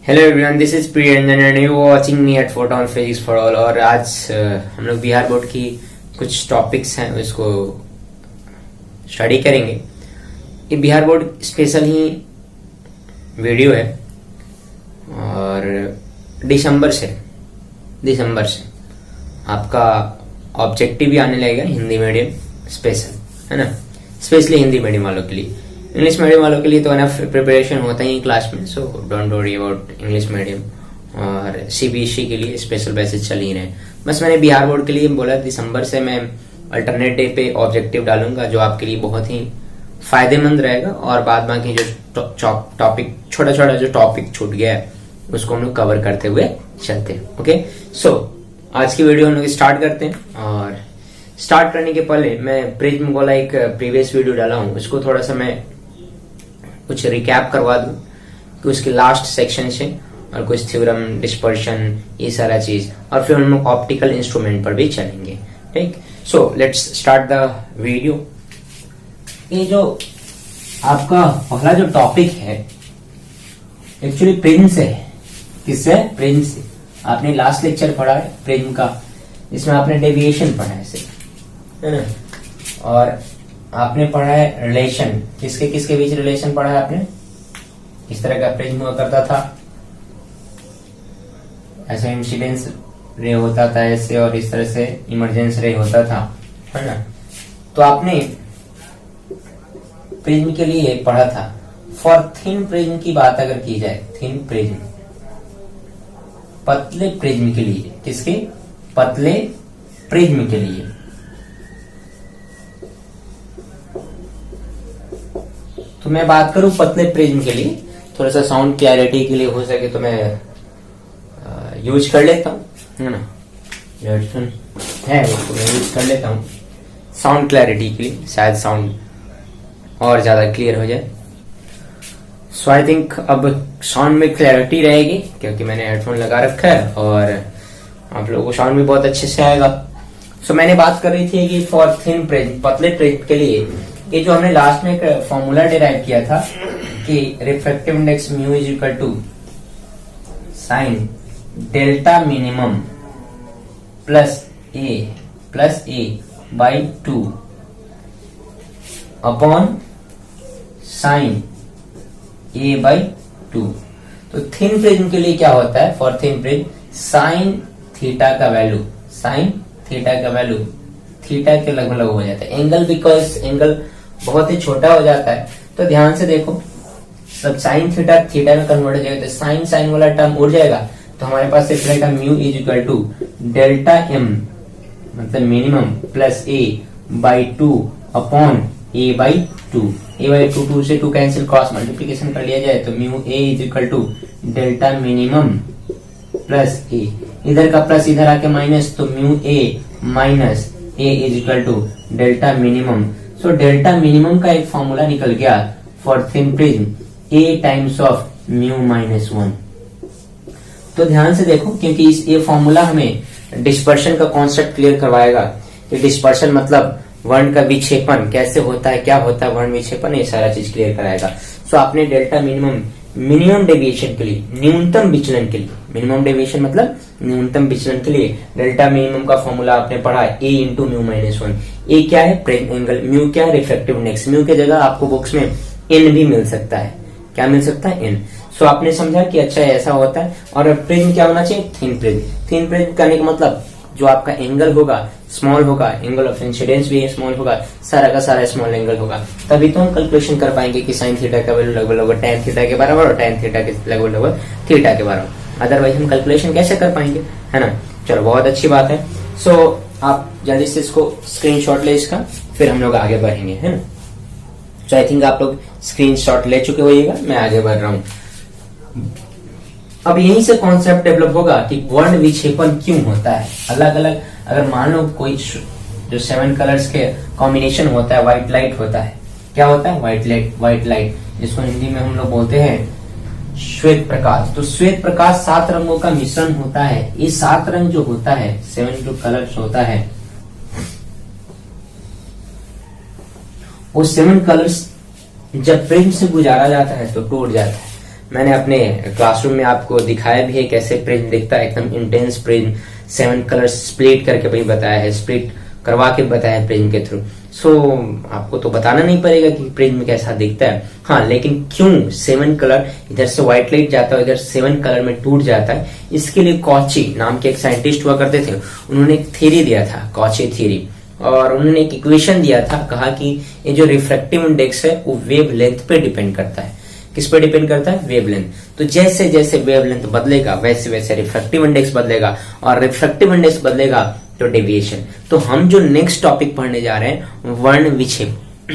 Hello everyone, this is Priyanjan and you watching me at fort on physics for all. और आज हम लोग Bihar board की कुछ टॉपिक्स हैं उसको स्टडी करेंगे। ये बिहार बोर्ड स्पेशल ही वीडियो है और दिसंबर से आपका ऑब्जेक्टिव भी आने लगेगा हिंदी मीडियम स्पेशल, है ना। स्पेशली हिंदी मीडियम वालों के लिए। इंग्लिश मीडियम वालों के लिए तो एनफ प्रिपरेशन होता ही क्लास में, so don't worry about English medium. और सीबीएसई के लिए स्पेशल बैचेस चल ही रहे हैं। बस मैंने बिहार बोर्ड के लिए बोला दिसंबर से मैं अल्टरनेट डे पे ऑब्जेक्टिव डालूंगा जो आपके लिए बहुत ही फायदेमंद रहेगा। और बाद बाकी जो टॉपिक छोटा जो टॉपिक छूट गया है उसको हम लोग कवर करते हुए चलते हैं। ओके, सो आज की वीडियो हम लोग स्टार्ट करते हैं। और स्टार्ट करने के पहले मैं प्रिज्म वाला एक प्रीवियस वीडियो डाला हूं, उसको थोड़ा सा मैं कुछ रिकैप करवा दूं कि उसके लास्ट सेक्शन से और कुछ थ्योरम, डिस्पर्शन, ये सारा चीज, और फिर हम लोग ऑप्टिकल इंस्ट्रूमेंट पर भी चलेंगे। ठीक, so let's start the video. ये जो आपका पहला जो टॉपिक है एक्चुअली प्रिज्म से है। किससे? प्रिज्म से। आपने लास्ट लेक्चर पढ़ा है प्रिज्म का, इसमें आपने डेविएशन पढ़ा है ना। और आपने पढ़ा है रिलेशन, किसके किसके बीच रिलेशन पढ़ा है आपने। इस तरह का प्रिज्म हुआ करता था, ऐसे इंसिडेंस रे होता था ऐसे, और इस तरह से इमरजेंस रे होता था, है ना। तो आपने प्रिज्म के लिए पढ़ा था। फॉर थिन प्रिज्म की बात अगर की जाए, थिन प्रिज्म, पतले प्रिज्म के लिए, किसके? पतले प्रिज्म के लिए। तो मैं बात करूं पतले प्रिज्म के लिए, थोड़ा सा साउंड क्लैरिटी के लिए हो सके तो मैं यूज कर लेता हूं, है ना। हेडफोन है उसको मैं यूज कर लेता हूं साउंड क्लैरिटी के लिए, शायद साउंड और ज्यादा क्लियर हो जाए। सो आई थिंक अब साउंड में क्लैरिटी रहेगी क्योंकि मैंने हेडफोन लगा रखा है और आप लोगों को साउंड भी बहुत अच्छे से आएगा। सो मैंने बात कर रही थी कि फॉर थिन प्रिज्म, पतले प्रिज्म के लिए, ये जो हमने लास्ट में एक फॉर्मूला डिराइव किया था कि refractive index mu is equal to sine delta minimum plus A by 2 upon sine A by 2। तो थिन प्रिज्म के लिए क्या होता है? For thin prism sine theta का वैल्यू थीटा के लगभग हो जाता है। एंगल, बिकॉज एंगल बहुत ही छोटा हो जाता है, तो ध्यान से देखो, सब साइन थीटा में कन्वर्ट हो जाएगा, तो साइन वाला टर्म उड़ जाएगा। तो हमारे पास सिर्फ रहेगा mu is equal to delta M मतलब minimum plus A by 2 upon A by 2। A by 2 से 2 कैंसिल, क्रॉस मल्टीप्लीकेशन कर लिया जाए तो mu A is equal to delta minimum plus A, इधर का प्लस इधर आके माइनस, तो mu A minus A is equal to delta minimum. So delta minimum का एक फॉर्मूला निकल गया for thin prism, A times of mu minus 1। तो ध्यान से देखो क्योंकि ये फॉर्मूला हमें डिस्पर्शन का कॉन्सेप्ट क्लियर करवाएगा कि डिस्पर्शन मतलब वर्ण का विक्षेपन कैसे होता है, क्या होता है वर्ण विक्षेपन, ये सारा चीज क्लियर कराएगा। सो आपने डेल्टा मिनिमम डेविएशन के लिए, न्यूनतम विचलन के लिए, मिनिमम डेविएशन मतलब न्यूनतम विचलन के लिए डेल्टा मिनिमम का फॉर्मूला आपने पढ़ा है ए इंटू म्यू माइनस 1। ए क्या है? एंगल। म्यू क्या है? Refractive index. म्यू की जगह आपको बुक्स में एन भी मिल सकता है। क्या मिल सकता है? एन। सो आपने समझा कि अच्छा ऐसा होता है। और प्रिज्म क्या होना चाहिए? Thin prism. थिन प्रिज्म करने का मतलब जो आपका एंगल होगा स्मॉल होगा, एंगल ऑफ इंसिडेंस भी स्मॉल होगा, सारा का सारा स्मॉल एंगल होगा, तभी तो हम कैलकुलेशन कर पाएंगे कि साइन थीटा का वैल्यू लगभग tan थीटा के बराबर और tan थीटा के लगभग थीटा के बराबर। अदरवाइज हम कैलकुलेशन कैसे कर पाएंगे, है ना। चलो, बहुत अच्छी बात है। सो आप जल्दी से इसको स्क्रीनशॉट ले इसका, फिर हम लोग आगे बढ़ेंगे, है ना। सो आई थिंक आप लोग स्क्रीनशॉट ले चुके होइएगा, मैं आगे बढ़ रहा हूं। अब यहीं से कॉन्सेप्ट डेवलप होगा कि वर्ण विक्षेपन क्यों होता है। अलग अलग, अगर मान लो कोई जो 7 कलर्स के कॉम्बिनेशन होता है, व्हाइट लाइट होता है, क्या होता है? व्हाइट लाइट, जिसको हिंदी में हम लोग बोलते हैं श्वेत प्रकाश। तो श्वेत प्रकाश 7 रंगों का मिश्रण होता है। ये 7 रंग जो होता है, 7 जो कलर्स होता है, वो 7 कलर्स जब प्रिज्म से गुजारा जाता है तो टूट जाता है। मैंने अपने क्लासरूम में आपको दिखाया भी है कैसे प्रिज्म दिखता है, एकदम इंटेंस प्रिज्म, 7 कलर स्प्लिट करके भी बताया है, स्प्लिट करवा के बताया है प्रिज्म के थ्रू। सो आपको तो बताना नहीं पड़ेगा कि प्रिज्म कैसा दिखता है। हाँ, लेकिन क्यों 7 कलर, इधर से व्हाइट लाइट जाता है, इधर 7 कलर में टूट जाता है, इसके लिए कॉची नाम के एक साइंटिस्ट हुआ करते थे, उन्होंने एक थ्योरी दिया था, कॉची थ्योरी, और उन्होंने एक इक्वेशन दिया था, कहा कि ये जो रिफ्रैक्टिव इंडेक्स है वो वेव लेंथ पे डिपेंड करता है। किस पे डिपेंड करता है? Wave length. तो जैसे जैसे वेव लेंथ बदलेगा वैसे वैसे रिफ्रैक्टिव इंडेक्स बदलेगा, और रिफ्रैक्टिव इंडेक्स बदलेगा तो डेविएशन। तो हम जो नेक्स्ट टॉपिक पढ़ने जा रहे हैं वर्ण विक्षेपण।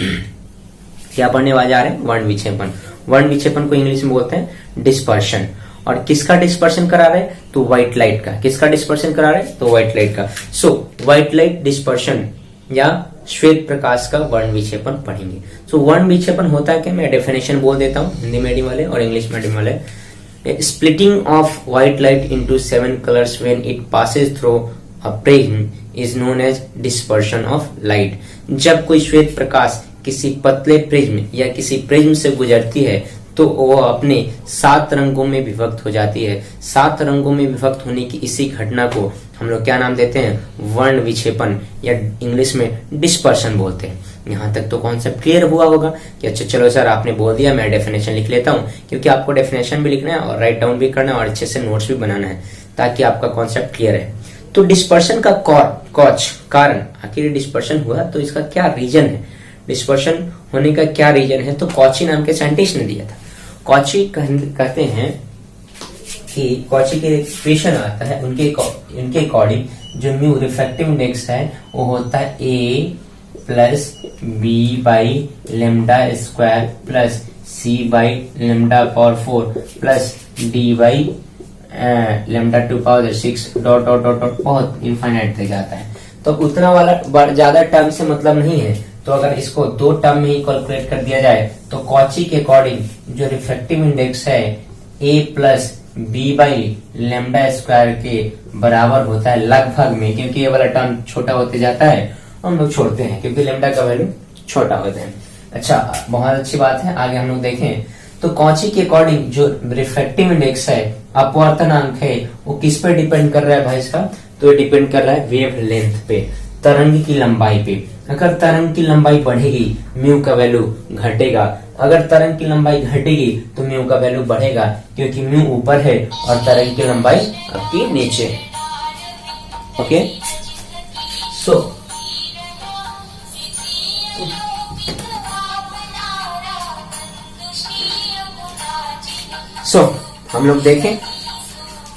क्या पढ़ने जा रहे हैं? वर्ण विक्षेपण। वर्ण विक्षेपण को इंग्लिश में बोलते हैं डिस्पर्शन। और किसका डिस्पर्शन करा रहे हैं? तो व्हाइट लाइट का। किसका डिस्पर्शन करा रहे हैं? तो व्हाइट लाइट का। सो व्हाइट लाइट डिस्पर्शन या श्वेत प्रकाश का वर्ण विक्षेपण पढ़ेंगे। सो वर्ण विक्षेपण होता है क्या? मैं डेफिनेशन बोल देता हूँ, हिंदी मीडियम वाले और इंग्लिश मीडियम वाले। Splitting of white light into 7 colours when it passes through a prism is known as dispersion of light. जब कोई श्वेत प्रकाश किसी पतले प्रिज्म या किसी प्रिज्म से गुजरती है तो वो अपने 7 रंगों में विभक्त हो जाती है। 7 रंगों में विभक्त होने की इसी घटना को हम लोग क्या नाम देते हैं? वर्ण विक्षेपण, या इंग्लिश में डिस्पर्शन बोलते हैं। यहाँ तक तो कॉन्सेप्ट क्लियर हुआ होगा कि अच्छा चलो सर आपने बोल दिया, मैं डेफिनेशन लिख लेता हूँ, क्योंकि आपको डेफिनेशन भी लिखना है और राइट डाउन भी करना है और अच्छे से नोट्स भी बनाना है ताकि आपका कॉन्सेप्ट क्लियर है। तो डिस्पर्शन का कारण, आखिर डिस्पर्शन हुआ तो इसका क्या रीजन है? डिस्पर्शन होने का क्या रीजन है? तो कॉची नाम के साइंटिस्ट ने दिया था। कॉची कहते हैं कि कॉची के इक्वेशन आता है, उनके अकॉर्डिंग जो म्यू रिफ्रैक्टिव इंडेक्स है वो होता है a plus B by lambda square plus C by lambda power 4 plus D by lambda 2 power 6 dot dot dot dot बहुत इनफाइनाइट तक जाता है। तो उतना वाला ज्यादा टर्म से मतलब नहीं है। तो अगर इसको 2 टर्म में ही कैलकुलेट कर दिया जाए तो कॉची के अकॉर्डिंग जो रिफ्रैक्टिव इंडेक्स है a plus B by lambda square के बराबर होता है लगभग में, क्योंकि ये वाला टर्म छोटा होते जाता है, हम लोग छोड़ते हैं क्योंकि लेमडा का वैल्यू छोटा होता है। अच्छा, बहुत अच्छी बात है। आगे हम लोग देखें तो कॉची के अकॉर्डिंग जो रिफ्रैक्टिव इंडेक्स है, अपवर्तनांक है, वो किस पे डिपेंड कर रहा है भाई इसका? तो ये डिपेंड कर रहा है वेव लेंथ पे, तरंग की लंबाई पे। अगर तरंग की लंबाई बढ़ेगी म्यू का वैल्यू घटेगा, अगर तरंग की लंबाई घटेगी तो म्यू का वैल्यू बढ़ेगा, क्योंकि म्यू ऊपर है और तरंग की लंबाई आपकी नीचे। ओके, सो हम लोग देखें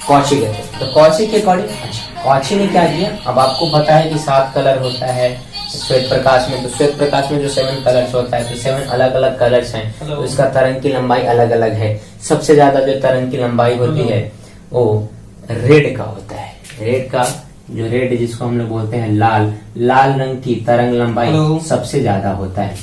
कॉची के, तो कॉची के अकॉर्डिंग, अच्छा कॉची ने क्या किया? अब आपको पता है कि 7 कलर होता है श्वेत प्रकाश में, तो श्वेत प्रकाश में जो 7 कलर्स होता है तो 7 अलग अलग कलर्स हैं, तो इसका तरंग की लंबाई अलग अलग है। सबसे ज्यादा जो तरंग की लंबाई होती है वो रेड का होता है। रेड का जो रेड जिसको हम लोग बोलते हैं लाल रंग की तरंग लंबाई सबसे ज्यादा होता है।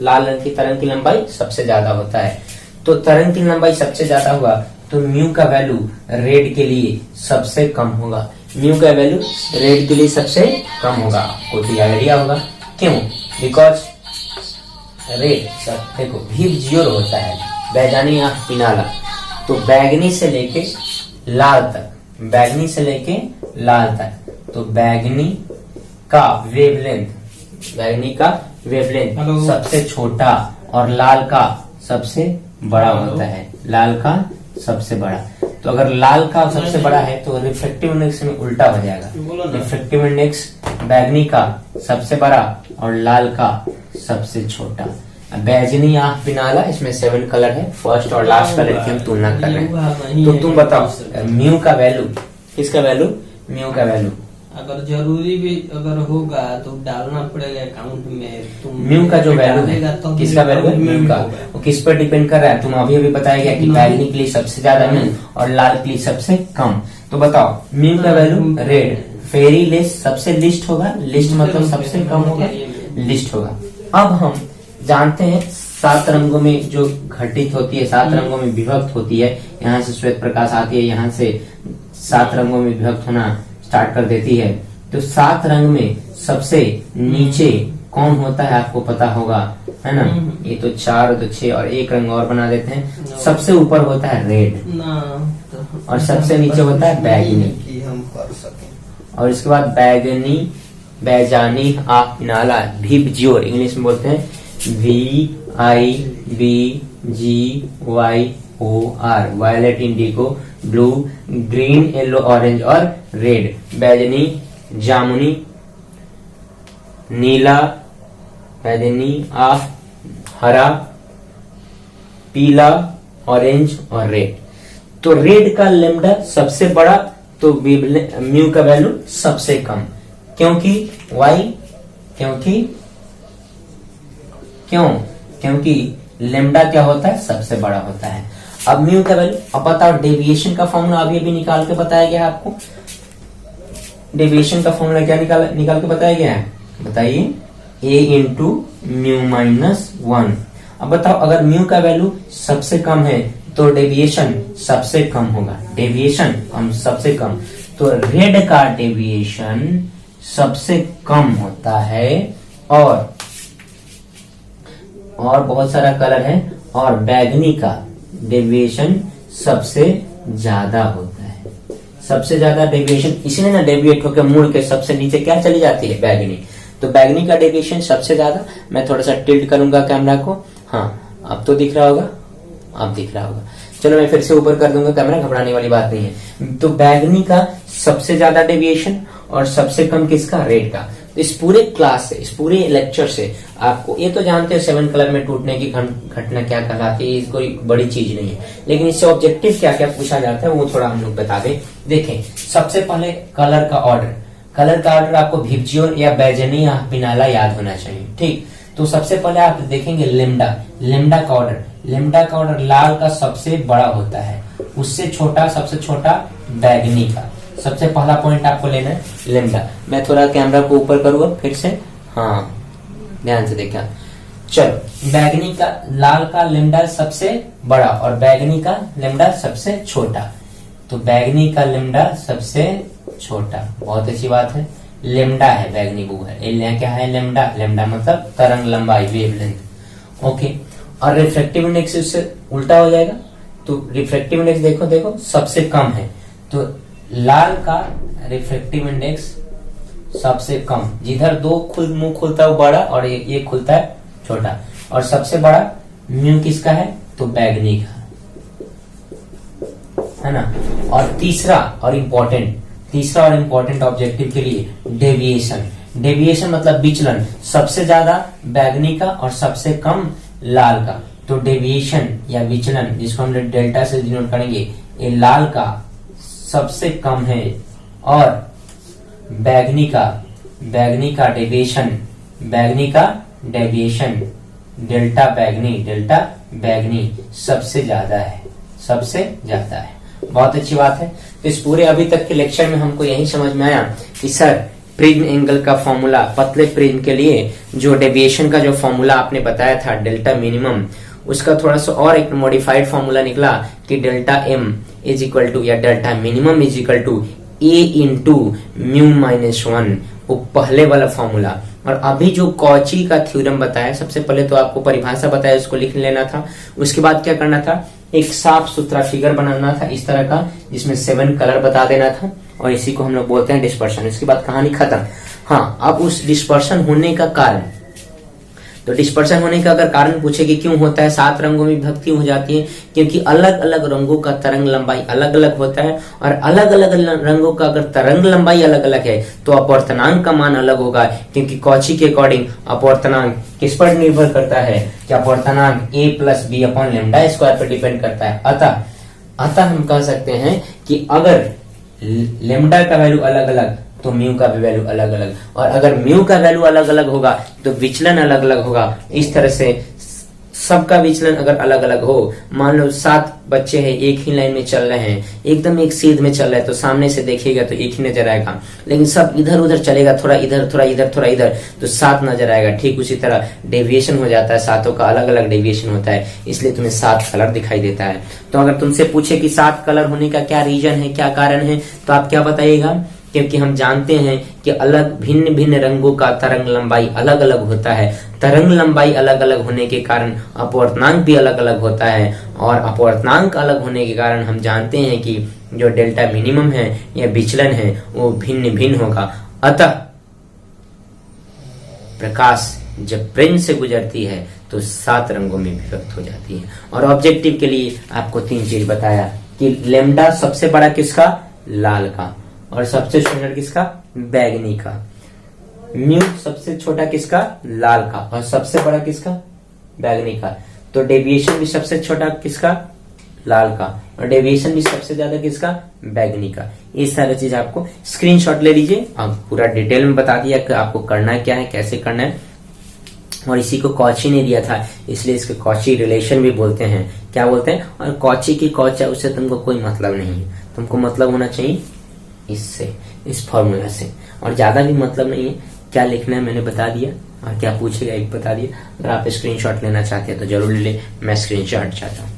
लाल रंग की तरंग की लंबाई सबसे ज्यादा होता है। तो तरंग की लंबाई सबसे ज्यादा हुआ तो म्यू का वैल्यू रेड के लिए सबसे कम होगा। म्यू का वैल्यू रेड के लिए सबसे कम होगा। आपको तो आइडिया होगा क्यों? बिकॉज रेड देखो V0 होता है, बैगनी या पिनाला, तो बैगनी से लेके लाल तक, बैगनी से लेके लाल तक, तो बैगनी का वेवलेंथ सबसे छोटा और लाल का सबसे बड़ा होता है। लाल का सबसे बड़ा, तो अगर लाल का सबसे बड़ा है तो रिफ्रैक्टिव इंडेक्स में उल्टा हो जाएगा। रिफ्रैक्टिव इंडेक्स बैगनी का सबसे बड़ा और लाल का सबसे छोटा। बैगनी या पिनाला, इसमें 7 कलर है, फर्स्ट और लास्ट कलर की हम तुलना कर रहे हैं। तो तुम बताओ म्यू का वैल्यू, किसका वैल्यू? म्यू का वैल्यू अगर जरूरी भी अगर होगा तो डालना पड़ेगा अकाउंट में। म्यू का जो वैल्यू है, तो किसका वैल्यू है? म्यू का। वो किस पर डिपेंड कर रहा है? तुम अभी बताया गया कि बैगनी के लिए सबसे ज्यादा म्यू और लाल के लिए सबसे कम। तो बताओ म्यू का वैल्यू रेड, फेरी लिस्ट सबसे लिस्ट होगा, लिस्ट मतलब सबसे कम होगा, लिस्ट होगा। अब हम जानते हैं 7 रंगों में जो घटित होती है, 7 रंगों में विभक्त होती है। यहाँ से श्वेत प्रकाश आती है, यहाँ से 7 रंगों में विभक्त होना स्टार्ट कर देती है। तो 7 रंग में सबसे नीचे कौन होता है आपको पता होगा, है ना। ये तो 4 तो 6 और एक रंग और बना देते हैं। सबसे ऊपर होता है रेड ना और सबसे नीचे होता है बैगनी कि हम कर सकें। और इसके बाद बैगनी, बैजानी, नाला, भिबज्योर इंग्लिश में बोलते हैं VIBGYOR, violet, indigo, blue, green, yellow, orange और रेड। बैगनी, जामुनी, नीला, बैगनी, हरा, पीला, ऑरेंज और रेड। तो रेड का लेमडा सबसे बड़ा, तो म्यू का वैल्यू सबसे कम। क्योंकि वाई, क्योंकि लेमडा क्या होता है, सबसे बड़ा होता है। अब म्यू का वैल्यू, अब बताओ डेविएशन का फॉर्मूला अभी निकाल के बताया गया है आपको। डेविएशन का फॉर्मूला क्या निकाल के बताया गया है, बताइए। a into mu minus 1। अब बताओ अगर म्यू का वैल्यू सबसे कम है तो डेविएशन सबसे कम होगा। डेविएशन हम सबसे कम, तो रेड का डेविएशन सबसे कम होता है और बहुत सारा कलर है, और बैगनी का डेविएशन सबसे ज्यादा होता है। सबसे ज्यादा डेविएशन इसलिए ना डेविएट होकर मुड़ के सबसे नीचे क्या चली जाती है, बैगनी। तो बैगनी का डेविएशन सबसे ज्यादा। मैं थोड़ा सा टिल्ट करूंगा कैमरा को, हाँ अब तो दिख रहा होगा, अब दिख रहा होगा। चलो मैं फिर से ऊपर कर दूंगा कैमरा, घबराने वाली बात नहीं है। तो बैगनी का सबसे ज्यादा डेविएशन और सबसे कम किसका, रेड का। तो इस पूरे क्लास से, इस पूरे लेक्चर से आपको ये तो जानते हो 7 कलर में टूटने की घटना क्या कहलाती है, कोई बड़ी चीज नहीं है। लेकिन इससे ऑब्जेक्टिव क्या क्या पूछा जाता है वो थोड़ा हम लोग बता दें। देखें सबसे पहले कलर का ऑर्डर आपको भिबज्योर या बैजनी या पिनाला याद होना चाहिए, ठीक। तो सबसे पहले आप देखेंगे लेमडा का ऑर्डर लाल का सबसे बड़ा होता है, उससे छोटा सबसे छोटा बैगनी का। सबसे पहला पॉइंट आपको लेना है लेमडा। मैं थोड़ा कैमरा को ऊपर करूंगा फिर से, हाँ ध्यान से देखा। चलो बैगनी का, लाल का लेमडा सबसे बड़ा और बैगनी का लेमडा सबसे छोटा। तो बैगनी का लेमडा सबसे छोटा, बहुत अच्छी बात है। लेमडा है, बैगनी वो है, क्या है लेमडा मतलब तरंग लंबाई, वेवलेंथ, ओके। और रिफ्रैक्टिव इंडेक्स उससे उल्टा हो जाएगा। तो रिफ्रैक्टिव इंडेक्स देखो सबसे कम है, तो लाल का रिफ्रैक्टिव इंडेक्स सबसे कम, जिधर मुंह खुलता है वो बड़ा और ये खुलता है छोटा। और सबसे बड़ा म्यू किसका है, तो बैगनी का, है ना। और तीसरा और इम्पोर्टेंट ऑब्जेक्टिव के लिए डेविएशन मतलब विचलन, सबसे ज्यादा बैगनी का और सबसे कम लाल का। तो डेविएशन या विचलन जिसको हम लोग डेल्टा से डिनोट करेंगे, ये लाल का सबसे कम है और बैगनी का डेविएशन डेल्टा बैगनी सबसे ज्यादा है। बहुत अच्छी बात है। तो इस पूरे अभी तक के लेक्चर में हमको यही समझ में आया कि सर प्रिज्म एंगल का फॉर्मूला, पतले प्रिज्म के लिए जो डेविएशन का जो फॉर्मूला आपने बताया था डेल्टा मिनिमम, उसका थोड़ा सा और एक मॉडिफाइड फॉर्मूला निकला कि delta M is equal to या delta minimum is equal to A into mu minus 1, वो पहले वाला फॉर्मूला। और अभी जो कॉची का थ्योरम बताया, सबसे पहले तो आपको परिभाषा बताया, उसको लिख लेना था। उसके बाद क्या करना था, एक साफ सुथरा फिगर बनाना था इस तरह का, जिसमें 7 कलर बता देना था, और इसी को हम लोग बोलते हैं डिस्पर्शन। इसके बाद कहानी खत्म। हाँ, अब उस डिस्पर्शन होने का कारण, तो डिस्पर्शन होने का अगर कारण पूछे कि क्यों होता है, 7 रंगों में विभक्ति हो जाती है, क्योंकि अलग अलग रंगों का तरंग लंबाई अलग अलग होता है, और अलग अलग रंगों का अगर तरंग लंबाई अलग अलग है तो अपवर्तनांक का मान अलग होगा, क्योंकि कॉची के अकॉर्डिंग अपवर्तनांक किस पर निर्भर करता है, कि अपवर्तनांक a plus B upon lambda square पर डिपेंड करता है। अतः हम कह सकते हैं कि अगर लेमडा का वैल्यू अलग अलग तो म्यू का भी वैल्यू अलग अलग, और अगर म्यू का वैल्यू अलग अलग होगा तो विचलन अलग अलग होगा। इस तरह से सबका विचलन अगर अलग अलग हो, मान लो 7 बच्चे हैं एक ही लाइन में चल रहे हैं, एकदम एक सीध में चल रहे हैं, तो सामने से देखिएगा तो एक ही नजर आएगा, लेकिन सब इधर उधर चलेगा, थोड़ा इधर थोड़ा इधर थोड़ा इधर, तो 7 नजर आएगा। ठीक उसी तरह डेविएशन हो जाता है, 7 का अलग अलग डेविएशन होता है, इसलिए तुम्हें 7 कलर दिखाई देता है। तो अगर तुमसे पूछे कि 7 कलर होने का क्या रीजन है, क्या कारण है, तो आप क्या बताइएगा क्योंकि हम जानते हैं कि अलग भिन्न भिन्न रंगों का तरंग लंबाई अलग अलग होता है। तरंग लंबाई अलग अलग होने के कारण अपवर्तनांक भी अलग अलग होता है, और अपवर्तनांक अलग होने के कारण हम जानते हैं कि जो डेल्टा मिनिमम है या विचलन है वो भिन्न भिन्न होगा। अतः प्रकाश जब प्रेम से गुजरती है तो 7 रंगों में विभक्त हो जाती है। और ऑब्जेक्टिव के लिए आपको 3 चीज बताया कि लैम्डा सबसे बड़ा किसका, लाल का, और सबसे छोटा किसका, बैगनी का। म्यू सबसे छोटा किसका, लाल का, और सबसे बड़ा किसका, बैगनी का। तो डेविएशन भी सबसे छोटा किसका, लाल का, और डेविएशन भी सबसे ज्यादा किसका, बैगनी का। ये सारी चीज आपको स्क्रीनशॉट ले लीजिए। अब पूरा डिटेल में बता दिया कि आपको करना क्या है, कैसे करना है, और इसी को कॉची ने दिया था, इसलिए इसके कॉची रिलेशन भी बोलते हैं। क्या बोलते हैं, और कॉची की कॉचा उससे तुमको कोई मतलब नहीं है, तुमको मतलब होना चाहिए इससे, इस फॉर्मूला से, और ज्यादा भी मतलब नहीं है। क्या लिखना है मैंने बता दिया, और क्या पूछेगा एक बता दिया। अगर आप स्क्रीनशॉट लेना चाहते हैं तो जरूर ले, मैं स्क्रीनशॉट चाहता हूँ।